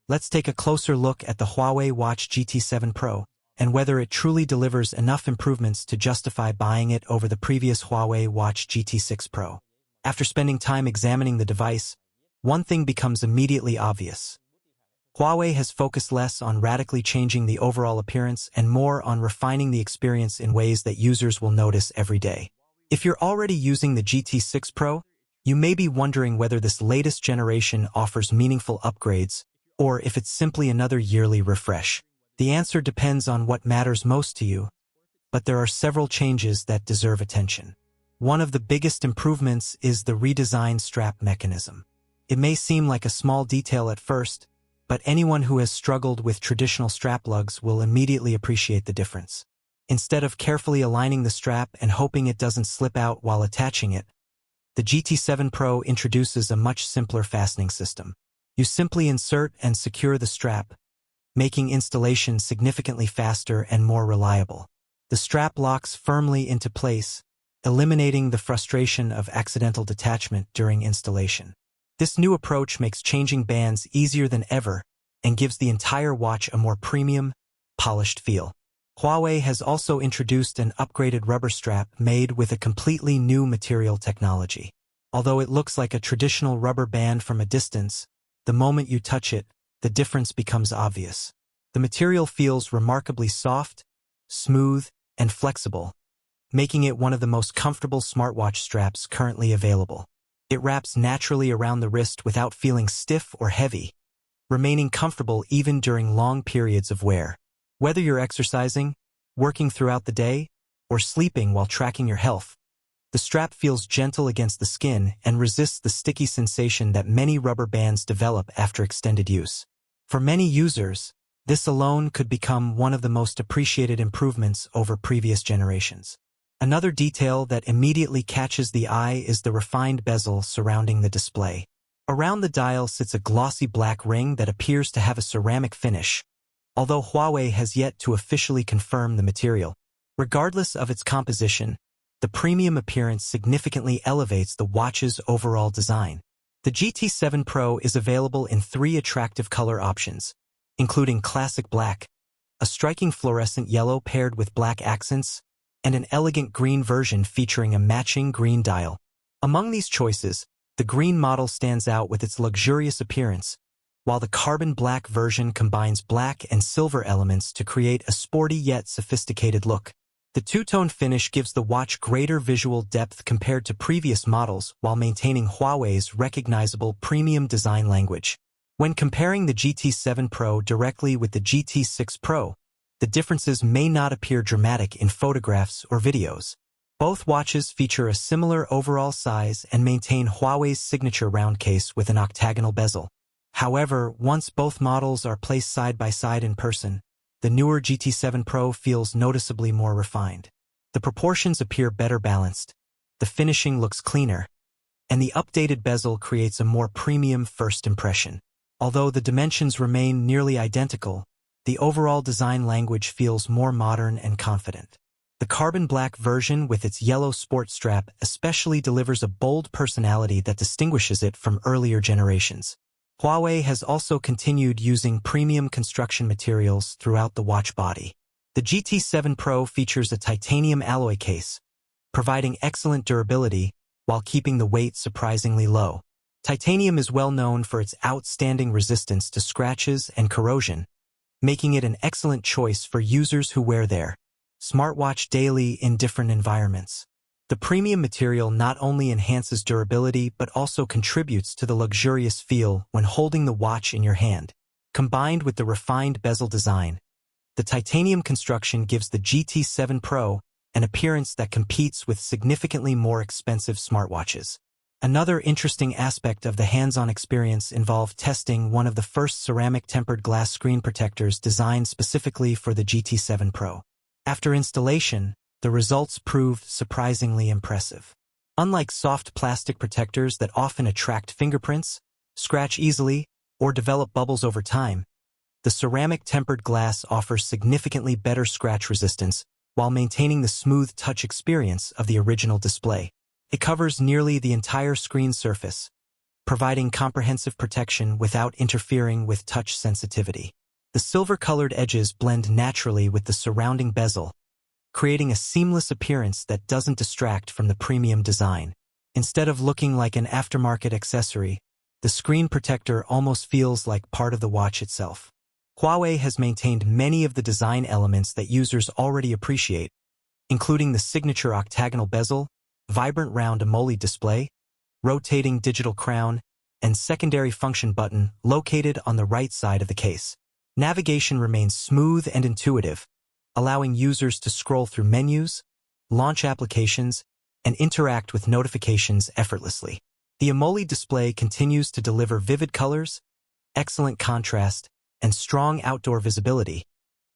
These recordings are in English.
let's take a closer look at the Huawei Watch GT7 Pro and whether it truly delivers enough improvements to justify buying it over the previous Huawei Watch GT6 Pro. After spending time examining the device, one thing becomes immediately obvious. Huawei has focused less on radically changing the overall appearance and more on refining the experience in ways that users will notice every day. If you're already using the GT6 Pro, you may be wondering whether this latest generation offers meaningful upgrades or if it's simply another yearly refresh. The answer depends on what matters most to you, but there are several changes that deserve attention. One of the biggest improvements is the redesigned strap mechanism. It may seem like a small detail at first, but anyone who has struggled with traditional strap lugs will immediately appreciate the difference. Instead of carefully aligning the strap and hoping it doesn't slip out while attaching it, the GT7 Pro introduces a much simpler fastening system. You simply insert and secure the strap, making installation significantly faster and more reliable. The strap locks firmly into place, eliminating the frustration of accidental detachment during installation. This new approach makes changing bands easier than ever and gives the entire watch a more premium, polished feel. Huawei has also introduced an upgraded rubber strap made with a completely new material technology. Although it looks like a traditional rubber band from a distance, the moment you touch it, the difference becomes obvious. The material feels remarkably soft, smooth, and flexible, making it one of the most comfortable smartwatch straps currently available. It wraps naturally around the wrist without feeling stiff or heavy, remaining comfortable even during long periods of wear. Whether you're exercising, working throughout the day, or sleeping while tracking your health, the strap feels gentle against the skin and resists the sticky sensation that many rubber bands develop after extended use. For many users, this alone could become one of the most appreciated improvements over previous generations. Another detail that immediately catches the eye is the refined bezel surrounding the display. Around the dial sits a glossy black ring that appears to have a ceramic finish, although Huawei has yet to officially confirm the material. Regardless of its composition, the premium appearance significantly elevates the watch's overall design. The GT7 Pro is available in 3 attractive color options, including classic black, a striking fluorescent yellow paired with black accents, and an elegant green version featuring a matching green dial. Among these choices, the green model stands out with its luxurious appearance, while the carbon black version combines black and silver elements to create a sporty yet sophisticated look. The two-tone finish gives the watch greater visual depth compared to previous models while maintaining Huawei's recognizable premium design language. When comparing the GT7 Pro directly with the GT6 Pro, the differences may not appear dramatic in photographs or videos. Both watches feature a similar overall size and maintain Huawei's signature round case with an octagonal bezel. However, once both models are placed side by side in person, the newer GT7 Pro feels noticeably more refined. The proportions appear better balanced, the finishing looks cleaner, and the updated bezel creates a more premium first impression. Although the dimensions remain nearly identical, the overall design language feels more modern and confident. The carbon black version with its yellow sport strap especially delivers a bold personality that distinguishes it from earlier generations. Huawei has also continued using premium construction materials throughout the watch body. The GT7 Pro features a titanium alloy case, providing excellent durability while keeping the weight surprisingly low. Titanium is well known for its outstanding resistance to scratches and corrosion, making it an excellent choice for users who wear their smartwatch daily in different environments. The premium material not only enhances durability but also contributes to the luxurious feel when holding the watch in your hand. Combined with the refined bezel design, the titanium construction gives the GT7 Pro an appearance that competes with significantly more expensive smartwatches. Another interesting aspect of the hands-on experience involved testing one of the first ceramic tempered glass screen protectors designed specifically for the GT7 Pro. After installation, the results proved surprisingly impressive. Unlike soft plastic protectors that often attract fingerprints, scratch easily, or develop bubbles over time, the ceramic tempered glass offers significantly better scratch resistance while maintaining the smooth touch experience of the original display. It covers nearly the entire screen surface, providing comprehensive protection without interfering with touch sensitivity. The silver-colored edges blend naturally with the surrounding bezel, creating a seamless appearance that doesn't distract from the premium design. Instead of looking like an aftermarket accessory, the screen protector almost feels like part of the watch itself. Huawei has maintained many of the design elements that users already appreciate, including the signature octagonal bezel, vibrant round AMOLED display, rotating digital crown, and secondary function button located on the right side of the case. Navigation remains smooth and intuitive, allowing users to scroll through menus, launch applications, and interact with notifications effortlessly. The AMOLED display continues to deliver vivid colors, excellent contrast, and strong outdoor visibility,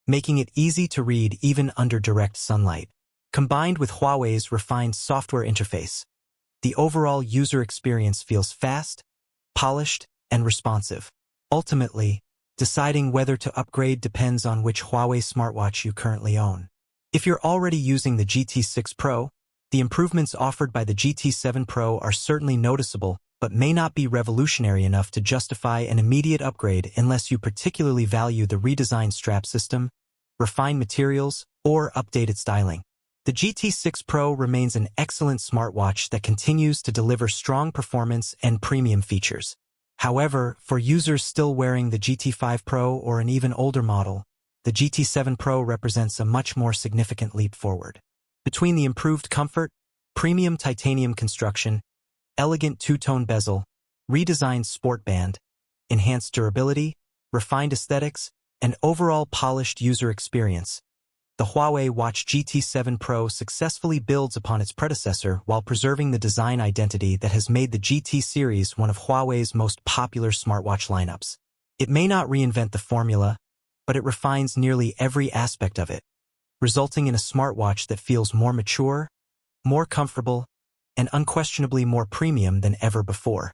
making it easy to read even under direct sunlight. Combined with Huawei's refined software interface, the overall user experience feels fast, polished, and responsive. Ultimately, deciding whether to upgrade depends on which Huawei smartwatch you currently own. If you're already using the GT6 Pro, the improvements offered by the GT7 Pro are certainly noticeable, but may not be revolutionary enough to justify an immediate upgrade unless you particularly value the redesigned strap system, refined materials, or updated styling. The GT6 Pro remains an excellent smartwatch that continues to deliver strong performance and premium features. However, for users still wearing the GT5 Pro or an even older model, the GT7 Pro represents a much more significant leap forward. Between the improved comfort, premium titanium construction, elegant two-tone bezel, redesigned sport band, enhanced durability, refined aesthetics, and overall polished user experience, the Huawei Watch GT7 Pro successfully builds upon its predecessor while preserving the design identity that has made the GT series one of Huawei's most popular smartwatch lineups. It may not reinvent the formula, but it refines nearly every aspect of it, resulting in a smartwatch that feels more mature, more comfortable, and unquestionably more premium than ever before.